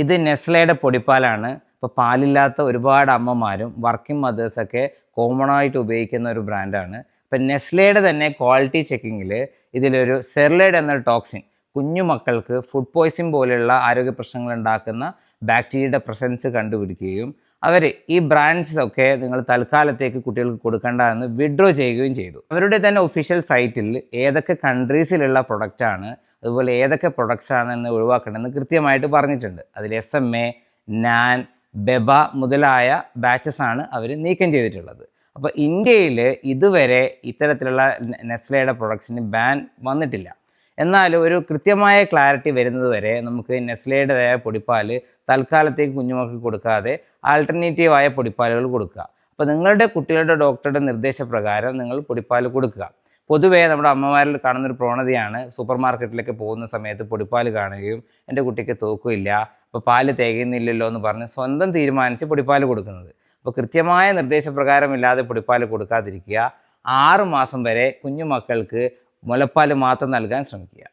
ഇത് നെസ്ലയുടെ പൊടിപ്പാലാണ്. ഇപ്പോൾ പാലില്ലാത്ത ഒരുപാട് അമ്മമാരും വർക്കിംഗ് മദേഴ്സൊക്കെ കോമൺ ആയിട്ട് ഉപയോഗിക്കുന്ന ഒരു ബ്രാൻഡാണ്. ഇപ്പം നെസ്ലയുടെ തന്നെ ക്വാളിറ്റി ചെക്കിങ്ങിൽ ഇതിലൊരു സെർലൈഡ് എന്നൊരു ടോക്സിൻ കുഞ്ഞു മക്കൾക്ക് ഫുഡ് പോയ്സൺ പോലെയുള്ള ആരോഗ്യ പ്രശ്നങ്ങൾ ഉണ്ടാക്കുന്ന ബാക്ടീരിയയുടെ പ്രസൻസ് കണ്ടുപിടിക്കുകയും അവർ ഈ ബ്രാൻഡ്സ് ഒക്കെ നിങ്ങൾ തൽക്കാലത്തേക്ക് കുട്ടികൾക്ക് കൊടുക്കേണ്ട എന്ന് വിഡ്രോ ചെയ്യുകയും ചെയ്തു. അവരുടെ തന്നെ ഒഫീഷ്യൽ സൈറ്റിൽ ഏതൊക്കെ കൺട്രീസിലുള്ള പ്രൊഡക്റ്റാണ്, അതുപോലെ ഏതൊക്കെ പ്രൊഡക്ട്സ് ആണെന്ന് ഒഴിവാക്കണമെന്ന് കൃത്യമായിട്ട് പറഞ്ഞിട്ടുണ്ട്. അതിൽ SMA, NAN, ബെബ മുതലായ ബാച്ചസ് ആണ് അവർ നീക്കം ചെയ്തിട്ടുള്ളത്. അപ്പോൾ ഇന്ത്യയിൽ ഇതുവരെ ഇത്തരത്തിലുള്ള നെസ്ലയുടെ പ്രൊഡക്ട്സിന് ബാൻ വന്നിട്ടില്ല. എന്നാൽ ഒരു കൃത്യമായ ക്ലാരിറ്റി വരുന്നത് വരെ നമുക്ക് നെസ്ലയുടേതായ പൊടിപ്പാൽ തൽക്കാലത്തേക്ക് കുഞ്ഞുമക്കൾക്ക് കൊടുക്കാതെ ആൾട്ടർനേറ്റീവായ പൊടിപ്പാലുകൾ കൊടുക്കുക. അപ്പോൾ നിങ്ങളുടെ കുട്ടികളുടെ ഡോക്ടറുടെ നിർദ്ദേശപ്രകാരം നിങ്ങൾ പൊടിപ്പാൽ കൊടുക്കുക. പൊതുവേ നമ്മുടെ അമ്മമാരിൽ കാണുന്നൊരു പ്രവണതയാണ് സൂപ്പർ മാർക്കറ്റിലൊക്കെ പോകുന്ന സമയത്ത് പൊടിപ്പാൽ കാണുകയും എൻ്റെ കുട്ടിക്ക് തൂക്കമില്ല, അപ്പോൾ പാല് തികയുന്നില്ലല്ലോ എന്ന് പറഞ്ഞ് സ്വന്തം തീരുമാനിച്ച് പൊടിപ്പാൽ കൊടുക്കുന്നത്. അപ്പോൾ കൃത്യമായ നിർദ്ദേശപ്രകാരമില്ലാതെ പൊടിപ്പാൽ കൊടുക്കാതിരിക്കുക. 6 മാസം വരെ കുഞ്ഞുമക്കൾക്ക് മുലപ്പാൽ മാത്രം നൽകാൻ ശ്രമിക്കുക.